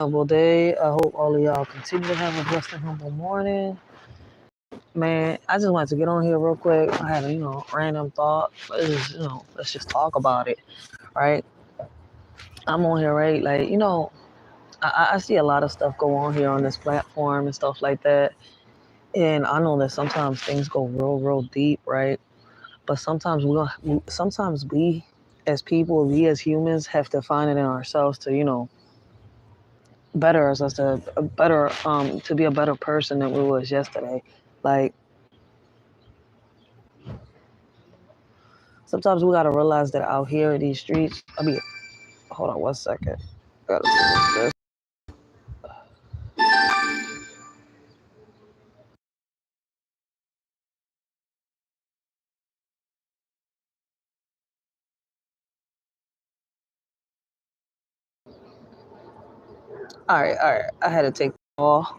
Humble day. I hope all of y'all continue to have a blessed and humble morning. Man, I just wanted to get on here real quick. I had a, random thought. Let's just talk about it, right? I'm on here, right? Like, I see a lot of stuff go on here on this platform and stuff like that. And I know that sometimes things go real deep, right? But sometimes we as people, we as humans have to find it in ourselves to, better us to a better to be a better person than we was yesterday. Like sometimes we gotta realize that out here in these streets. Hold on 1 second. Gotta finish this. All right. I had to take off.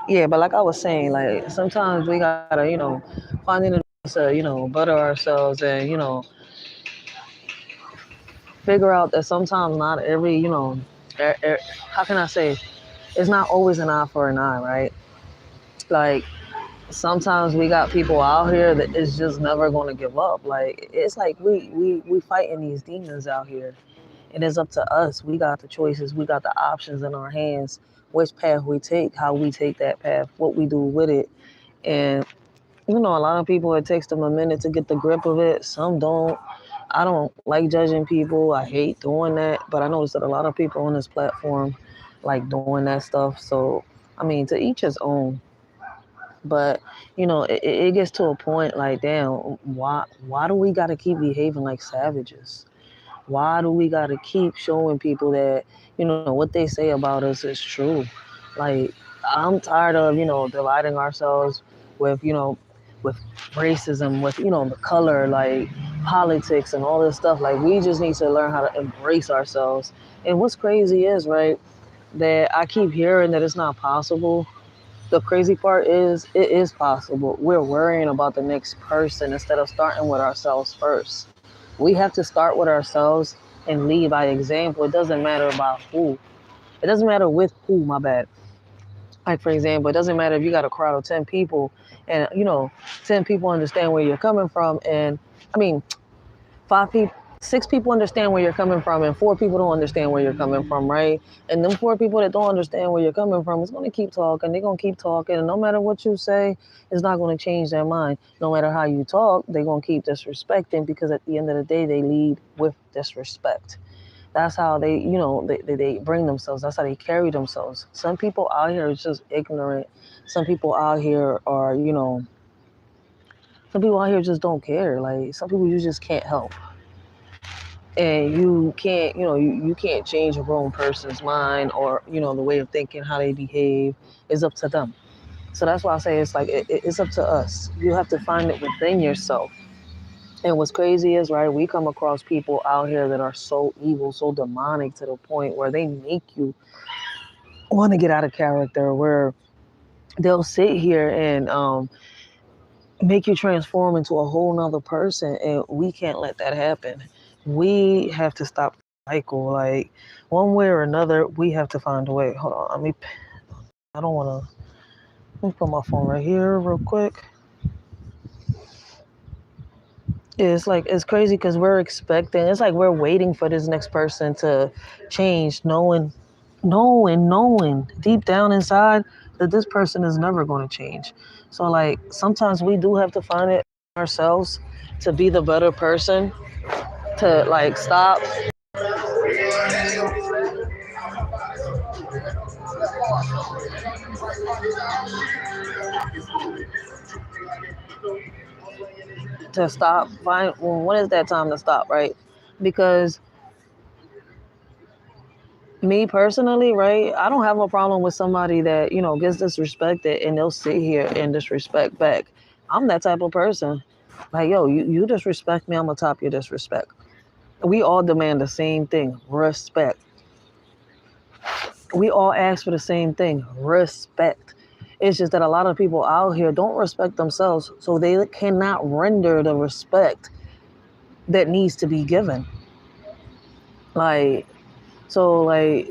Yeah, but like I was saying, like sometimes we gotta, find it to, better ourselves and, figure out that sometimes not every, er, er, how can I say, it's not always an eye for an eye, right? Like sometimes we got people out here that is just never going to give up. Like it's like we fighting these demons out here, and it's up to us. We got the choices, we got the options in our hands, which path we take, how we take that path, what we do with it. And a lot of people, it takes them a minute to get the grip of it. Some don't. I don't like judging people. I hate doing that, but I noticed that a lot of people on this platform like doing that stuff. So I mean, to each his own. But it gets to a point like, damn, why do we got to keep behaving like savages? Why do we got to keep showing people that what they say about us is true? Like I'm tired of dividing ourselves with with racism, with the color, like politics and all this stuff. Like we just need to learn how to embrace ourselves. And what's crazy is, right, that I keep hearing that it's not possible. The crazy part is it is possible. We're worrying about the next person instead of starting with ourselves first. We have to start with ourselves and lead by example. It doesn't matter about who. It doesn't matter with who, my bad. Like for example, it doesn't matter if you got a crowd of 10 people and 10 people understand where you're coming from, and I mean 5 people, 6 people understand where you're coming from, and 4 people don't understand where you're coming from, right? And them 4 people that don't understand where you're coming from is going to keep talking. They're going to keep talking, and no matter what you say, it's not going to change their mind. No matter how you talk, they're going to keep disrespecting, because at the end of the day, they lead with disrespect. That's how they bring themselves. That's how they carry themselves. Some people out here is just ignorant. Some people out here are, some people out here just don't care. Like some people you just can't help. And you can't you can't change a grown person's mind, or the way of thinking, how they behave is up to them. So that's why I say it's like it's up to us. You have to find it within yourself. And what's crazy is, right, we come across people out here that are so evil, so demonic, to the point where they make you want to get out of character, where they'll sit here and make you transform into a whole nother person, and we can't let that happen. We have to stop the cycle. Like one way or another, we have to find a way. Hold on, I don't want to. Let me put my phone right here real quick. It's like it's crazy because we're expecting. It's like we're waiting for this next person to change, knowing deep down inside that this person is never going to change. So like sometimes we do have to find it ourselves to be the better person, to like stop find when is that time to stop, right? Because me personally, right, I don't have a problem with somebody that gets disrespected and they'll sit here and disrespect back. I'm that type of person. Like, yo, you disrespect me, I'm gonna top your disrespect. We all demand the same thing: respect. We all ask for the same thing: respect. It's just that a lot of people out here don't respect themselves, so they cannot render the respect that needs to be given. Like So like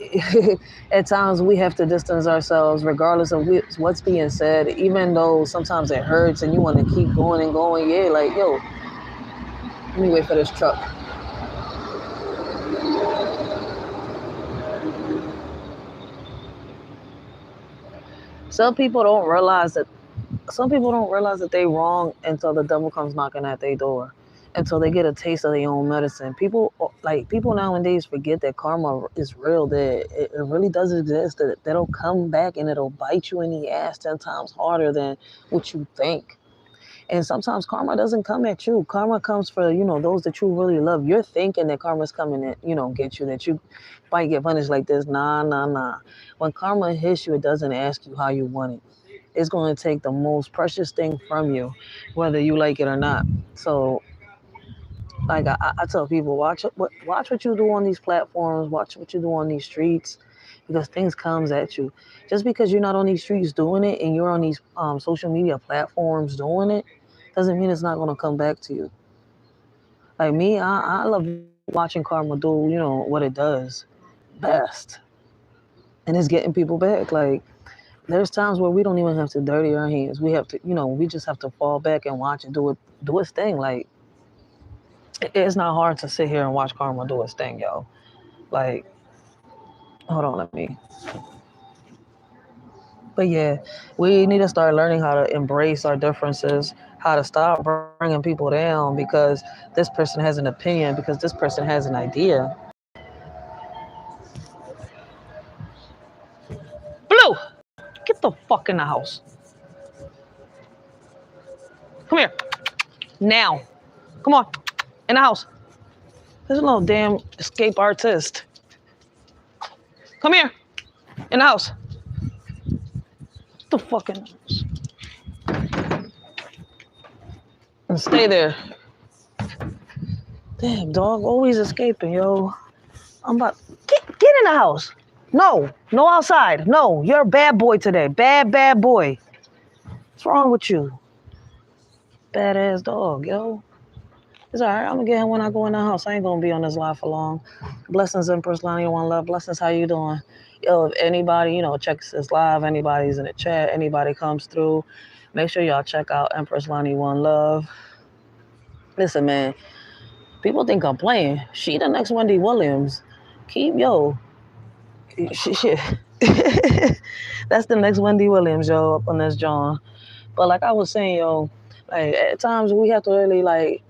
at times we have to distance ourselves regardless of what's being said, even though sometimes it hurts and you want to keep going and going. Yeah, like yo, let me wait for this truck. Some people don't realize that some people don't realize that they wrong until the devil comes knocking at their door, until they get a taste of their own medicine. People nowadays forget that karma is real, that it really does exist, that it'll come back and it'll bite you in the ass 10 times harder than what you think. And sometimes karma doesn't come at you. Karma comes for, those that you really love. You're thinking that karma's coming at, get you, that you might get punished like this. Nah, nah, nah. When karma hits you, it doesn't ask you how you want it. It's going to take the most precious thing from you, whether you like it or not. So, like I tell people, watch what you do on these platforms, watch what you do on these streets, because things comes at you. Just because you're not on these streets doing it and you're on these social media platforms doing it, doesn't mean it's not going to come back to you. Like me, I love watching karma do, what it does best, and it's getting people back. Like there's times where we don't even have to dirty our hands. We have to, we just have to fall back and watch it do its thing. Like it's not hard to sit here and watch karma do its thing, yo. Like, hold on, let me. But yeah, we need to start learning how to embrace our differences, how to stop bringing people down because this person has an opinion, because this person has an idea. Blue, get the fuck in the house. Come here. Now. Come on. In the house. There's a little damn escape artist. Come here. In the house. Get the fucking and stay there. Damn, dog, always escaping, yo. I'm about get in the house. No, no outside. No, you're a bad boy today. Bad boy. What's wrong with you? Badass dog, yo. It's all right. I'm gonna get him when I go in the house. I ain't gonna be on this live for long. Blessings, Empress Lonnie, one love. Blessings, how you doing? Yo, if anybody, checks this live, anybody's in the chat, anybody comes through, make sure y'all check out Empress Lonnie, one love. Listen, man, people think I'm playing. She the next Wendy Williams. Keep, yo. Shit. That's the next Wendy Williams, yo, up on this John. But like I was saying, yo, like at times we have to really like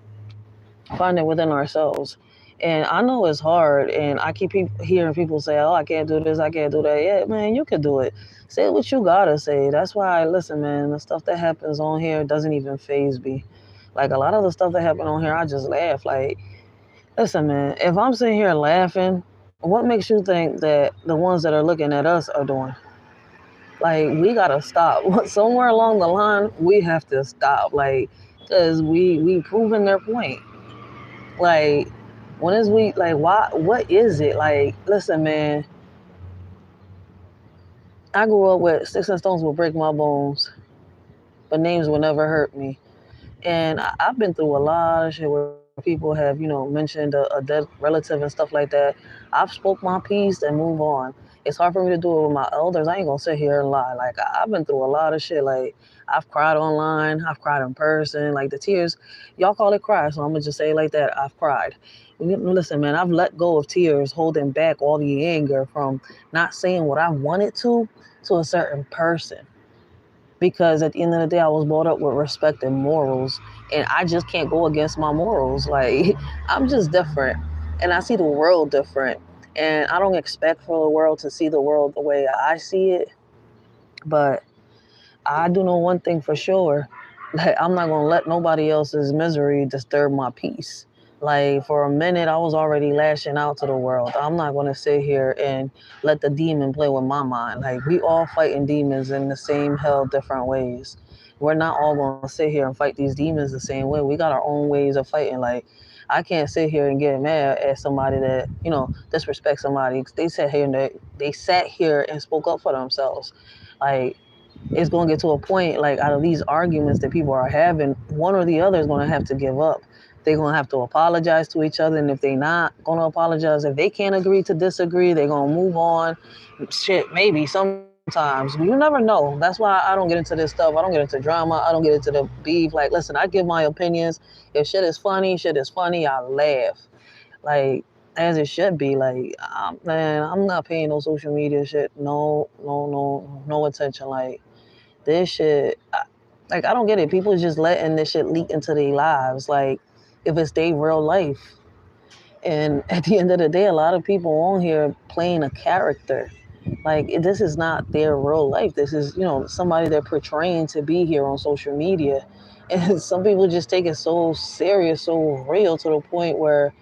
find it within ourselves. And I know it's hard, and I keep hearing people say, "Oh, I can't do this, I can't do that." Yeah, man, you can do it. Say what you gotta say. That's why, listen, man, the stuff that happens on here doesn't even faze me. Like a lot of the stuff that happened on here, I just laugh. Like, listen, man, if I'm sitting here laughing, what makes you think that the ones that are looking at us are doing? Like, we gotta stop. Somewhere along the line, we have to stop. Like, because we proven their point. Like, when is we like why? What is it? Like, listen, man. I grew up with sticks and stones will break my bones, but names will never hurt me. And I've been through a lot of shit where people have, mentioned a dead relative and stuff like that. I've spoke my piece and move on. It's hard for me to do it with my elders. I ain't gonna sit here and lie. Like I've been through a lot of shit. Like I've cried online, I've cried in person. Like the tears, y'all call it cry, so I'm gonna just say it like that. I've cried. Listen, man, I've let go of tears, holding back all the anger from not saying what I wanted to a certain person, because at the end of the day, I was brought up with respect and morals, and I just can't go against my morals. Like I'm just different, and I see the world different, and I don't expect for the world to see the world the way I see it. But I do know one thing for sure, that I'm not gonna let nobody else's misery disturb my peace. Like for a minute, I was already lashing out to the world. I'm not gonna sit here and let the demon play with my mind. Like we all fighting demons in the same hell, different ways. We're not all gonna sit here and fight these demons the same way. We got our own ways of fighting. Like I can't sit here and get mad at somebody that disrespects somebody. They sat here and spoke up for themselves. Like it's going to get to a point, like out of these arguments that people are having, one or the other is going to have to give up. They're gonna have to apologize to each other, and if they not gonna apologize, if they can't agree to disagree, they're gonna move on. Shit, maybe sometimes you never know. That's why I don't get into this stuff. I don't get into drama. I don't get into the beef. Like, listen, I give my opinions. If shit is funny, shit is funny. I laugh, like as it should be. Like, man, I'm not paying no social media shit. No, no, no, no attention. Like this shit. Like, I don't get it. People just letting this shit leak into their lives. Like, if it's their real life. And at the end of the day, a lot of people on here playing a character. Like, this is not their real life. This is, somebody they're portraying to be here on social media. And some people just take it so serious, so real, to the point where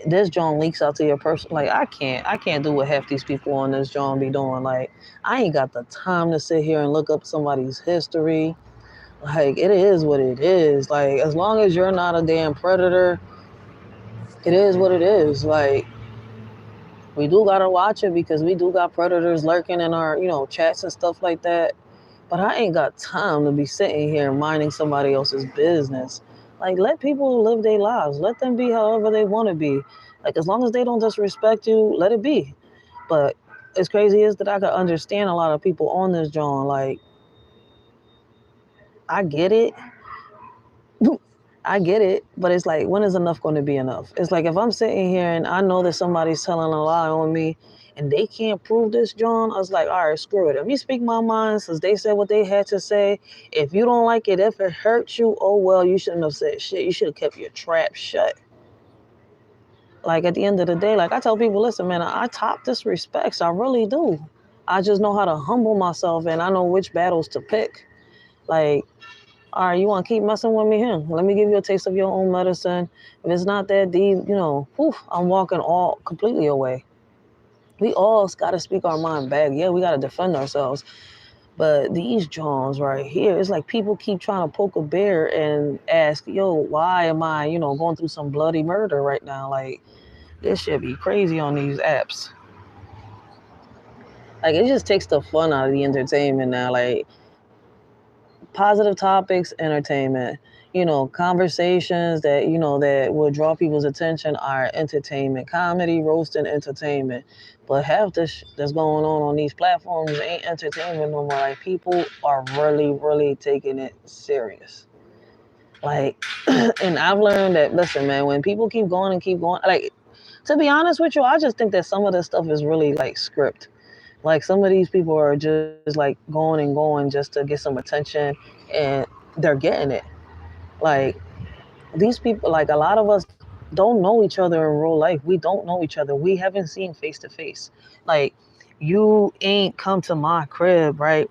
this John leaks out to your person. Like, I can't do what half these people on this John be doing. Like, I ain't got the time to sit here and look up somebody's history. Like, it is what it is. Like, as long as you're not a damn predator, it is what it is. Like, we do gotta watch it because we do got predators lurking in our, chats and stuff like that. But I ain't got time to be sitting here minding somebody else's business. Like, let people live their lives. Let them be however they want to be. Like, as long as they don't disrespect you, let it be. But as crazy as that, I could understand a lot of people on this John. Like, I get it. I get it, but it's like, when is enough going to be enough? It's like, if I'm sitting here and I know that somebody's telling a lie on me and they can't prove this, John, I was like, all right, screw it. Let me speak my mind, since they said what they had to say. If you don't like it, if it hurts you, oh, well, you shouldn't have said shit. You should have kept your trap shut. Like, at the end of the day, like, I tell people, listen, man, I top disrespects. I really do. I just know how to humble myself, and I know which battles to pick. Like, all right, you want to keep messing with me here? Let me give you a taste of your own medicine. If it's not that deep, I'm walking all completely away. We all got to speak our mind back. Yeah, we got to defend ourselves. But these Johns right here, it's like people keep trying to poke a bear and ask, yo, why am I, going through some bloody murder right now? Like, this should be crazy on these apps. Like, it just takes the fun out of the entertainment now. Like, positive topics, entertainment. Conversations that, that will draw people's attention are entertainment. Comedy, roasting, entertainment. But half this that's going on these platforms ain't entertainment no more. Like, people are really, really taking it serious. Like, and I've learned that, listen, man, when people keep going and keep going, like, to be honest with you, I just think that some of this stuff is really like script. Like, some of these people are just like going and going just to get some attention, and they're getting it. Like, these people, like, a lot of us don't know each other in real life. We don't know each other. We haven't seen face to face. Like, you ain't come to my crib, right?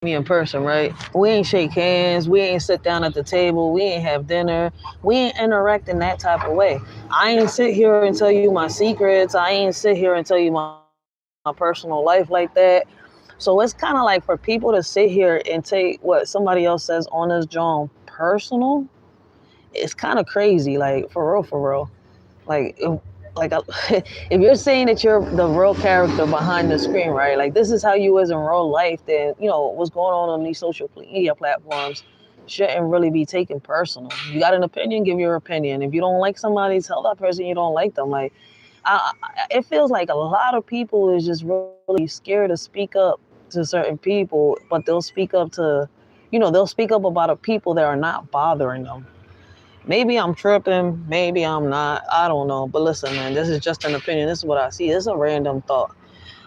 Me in person, right? We ain't shake hands. We ain't sit down at the table. We ain't have dinner. We ain't interact in that type of way. I ain't sit here and tell you my secrets. I ain't sit here and tell you my personal life like that. So it's kind of like, for people to sit here and take what somebody else says on this John personal, it's kind of crazy. Like, for real, for real. Like, like, if you're saying that you're the real character behind the screen, right? Like, this is how you is in real life. Then, what's going on these social media platforms shouldn't really be taken personal. You got an opinion, give your opinion. If you don't like somebody, tell that person you don't like them. Like, it feels like a lot of people is just really scared to speak up to certain people, but they'll speak up to, they'll speak up about a people that are not bothering them. Maybe I'm tripping, maybe I'm not, I don't know. But listen, man, this is just an opinion. This is what I see. This is a random thought.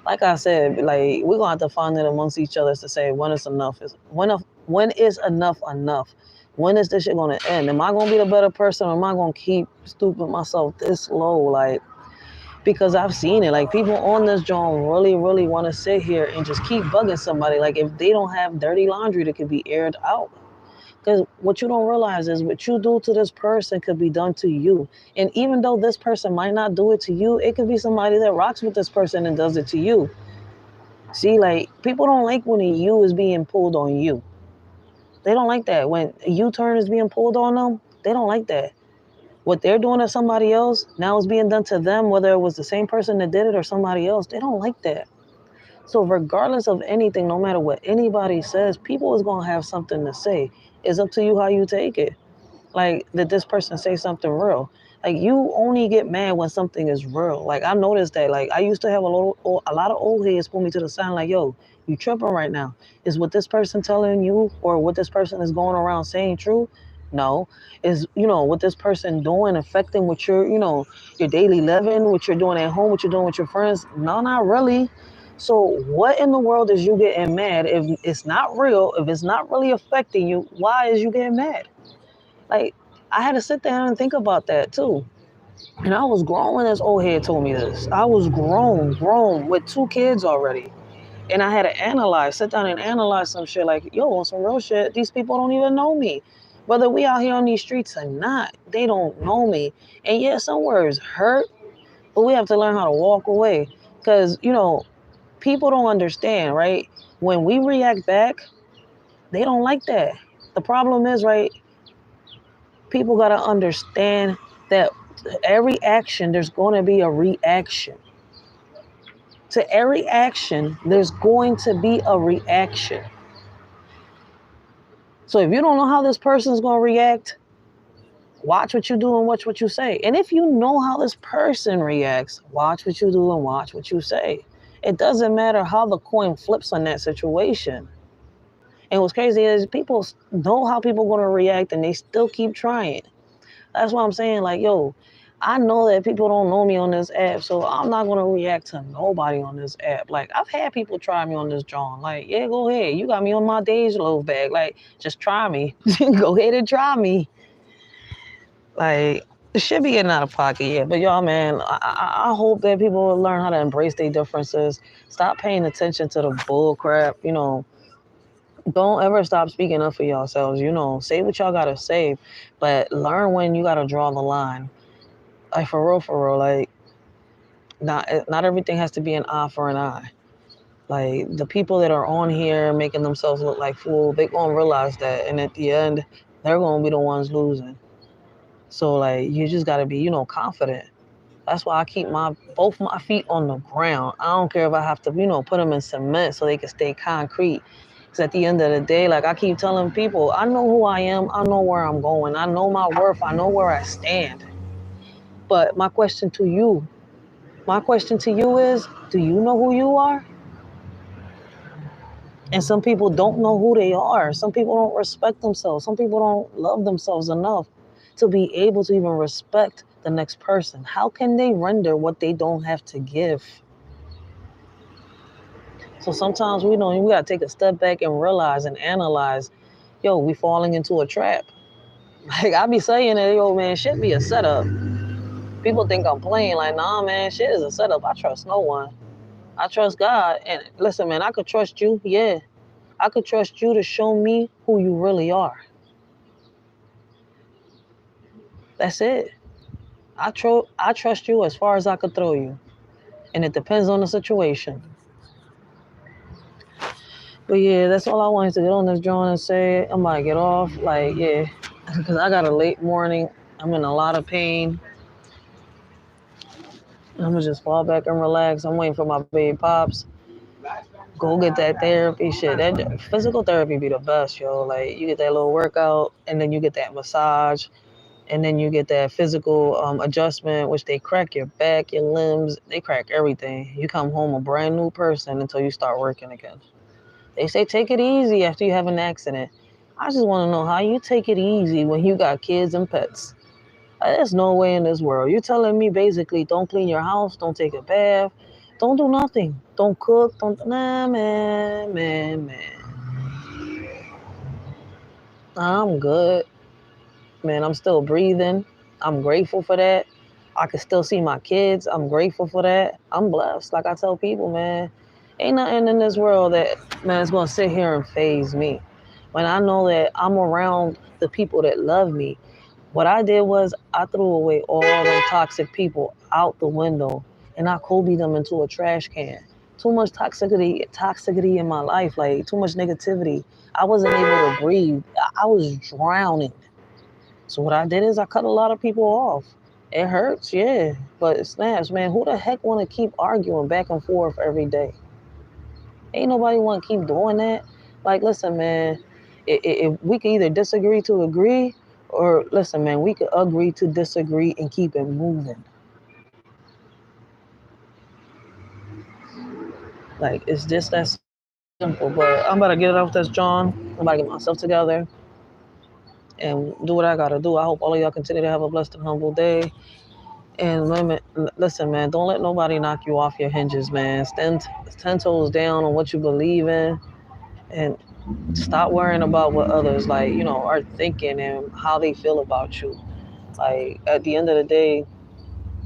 Like I said, like, we're gonna have to find it amongst each other to say when it's enough. When is enough enough? When is this shit gonna end? Am I gonna be the better person, or am I gonna keep stooping myself this low? Like, because I've seen it. Like, people on this joint really, really want to sit here and just keep bugging somebody. Like, if they don't have dirty laundry that could be aired out. Because what you don't realize is what you do to this person could be done to you. And even though this person might not do it to you, it could be somebody that rocks with this person and does it to you. See, like, people don't like when a U is being pulled on you. They don't like that. When a U-turn is being pulled on them, they don't like that. What they're doing to somebody else, now is being done to them, whether it was the same person that did it or somebody else. They don't like that. So regardless of anything, no matter what anybody says, people is gonna have something to say. It's up to you how you take it. Like, did this person say something real? Like, you only get mad when something is real. Like, I noticed that. Like, I used to have a lot of old heads pull me to the side, like, yo, you tripping right now. Is what this person telling you or what this person is going around saying true? No. Is, what this person doing affecting what your daily living, what you're doing at home, what you're doing with your friends? No, not really. So what in the world is you getting mad if it's not real, if it's not really affecting you? Why is you getting mad? Like, I had to sit down and think about that too. And I was grown when this old head told me this. I was grown with 2 kids already. And I had to sit down and analyze some shit like, yo, on some real shit, these people don't even know me. Whether we out here on these streets or not, they don't know me. And yeah, some words hurt, but we have to learn how to walk away. Because, people don't understand, right? When we react back, they don't like that. The problem is, right, people got to understand that every action, there's going to be a reaction. To every action, there's going to be a reaction. So if you don't know how this person's going to react, watch what you do and watch what you say. And if you know how this person reacts, watch what you do and watch what you say. It doesn't matter how the coin flips on that situation. And what's crazy is people know how people are going to react and they still keep trying. That's why I'm saying, like, yo, I know that people don't know me on this app, so I'm not going to react to nobody on this app. Like, I've had people try me on this John. Like, yeah, go ahead. You got me on my Dej Loaf bag. Like, just try me. Go ahead and try me. Like, it should be getting out of pocket, yeah. But y'all, man, I hope that people will learn how to embrace their differences. Stop paying attention to the bull crap, Don't ever stop speaking up for yourselves. Say what y'all gotta say, but learn when you gotta draw the line. Like, for real. Like, not everything has to be an eye for an eye. Like, the people that are on here making themselves look like fools, they gonna realize that, and at the end, they're gonna be the ones losing. So, like, you just gotta be, confident. That's why I keep both my feet on the ground. I don't care if I have to, put them in cement so they can stay concrete. Because at the end of the day, like I keep telling people, I know who I am. I know where I'm going. I know my worth. I know where I stand. But my question to you is, do you know who you are? And some people don't know who they are. Some people don't respect themselves. Some people don't love themselves enough to be able to even respect the next person. How can they render what they don't have to give? So sometimes we got to take a step back and realize and analyze, yo, we falling into a trap. Like, I be saying that, yo, man, shit be a setup. People think I'm playing. Like, nah, man, shit is a setup. I trust no one. I trust God. And listen, man, I could trust you. Yeah. I could trust you to show me who you really are. That's it. I trust you as far as I could throw you. And it depends on the situation. But yeah, that's all I wanted to get on this drawing and say. I might get off. Like, yeah, because I got a late morning. I'm in a lot of pain. I'm going to just fall back and relax. I'm waiting for my baby pops. Go get that therapy shit. That physical therapy be the best, yo. Like, you get that little workout, and then you get that massage, and then you get that physical adjustment, which they crack your back, your limbs. They crack everything. You come home a brand new person until you start working again. They say take it easy after you have an accident. I just want to know how you take it easy when you got kids and pets. There's no way in this world. You're telling me basically don't clean your house, don't take a bath, don't do nothing. Don't cook, nah, man. I'm good. Man, I'm still breathing. I'm grateful for that. I can still see my kids. I'm grateful for that. I'm blessed. Like I tell people, man, ain't nothing in this world that, man, is going to sit here and faze me. When I know that I'm around the people that love me, what I did was I threw away all them toxic people out the window and I Kobe them into a trash can. Too much toxicity in my life, like too much negativity. I wasn't able to breathe. I was drowning. So what I did is I cut a lot of people off. It hurts, yeah, but it snaps, man. Who the heck want to keep arguing back and forth every day? Ain't nobody want to keep doing that. Like, listen, man, if we can either disagree to agree, or listen, man, we could agree to disagree and keep it moving. Like, it's just that simple. But I'm about to get it off this John. I'm about to get myself together and do what I gotta do. I hope all of y'all continue to have a blessed and humble day. And listen, man, don't let nobody knock you off your hinges, man. Stand 10 toes down on what you believe in, and stop worrying about what others are thinking and how they feel about you. Like, at the end of the day,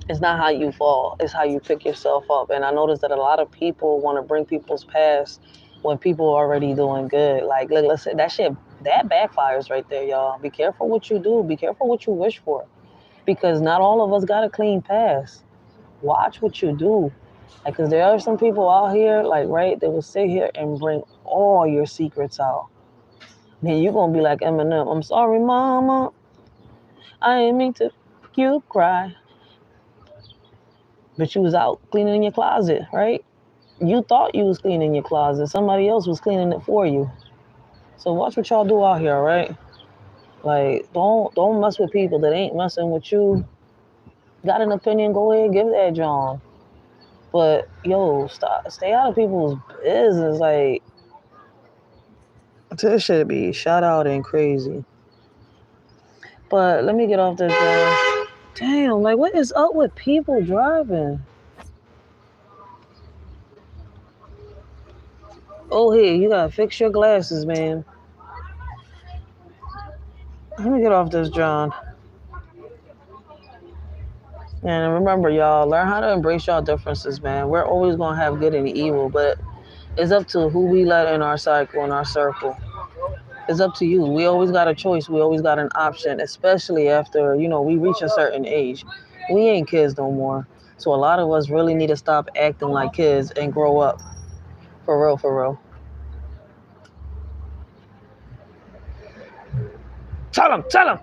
it's not how you fall, it's how you pick yourself up. And I noticed that a lot of people want to bring people's past when people are already doing good. Like, look, listen, that backfires right there, y'all. Be careful what you do. Be careful what you wish for, because not all of us got a clean past. Watch what you do. Like, because there are some people out here, like, right, they will sit here and bring all your secrets out. Then you're going to be like Eminem. I'm sorry, mama. I didn't mean to make you cry. But you was out cleaning your closet, right? You thought you was cleaning your closet. Somebody else was cleaning it for you. So watch what y'all do out here, right? Like, don't mess with people that ain't messing with you. Got an opinion, go ahead, give that John. But yo, stay out of people's business. Like, this should be shout out and crazy. But let me get off this. Damn, like, what is up with people driving? Oh, here, you gotta fix your glasses, man. Let me get off this, John. And remember, y'all, learn how to embrace y'all differences, man. We're always gonna have good and evil, but it's up to who we let in our cycle, in our circle. It's up to you. We always got a choice. We always got an option, especially after, we reach a certain age. We ain't kids no more. So a lot of us really need to stop acting like kids and grow up. For real, for real. Tell them, tell them.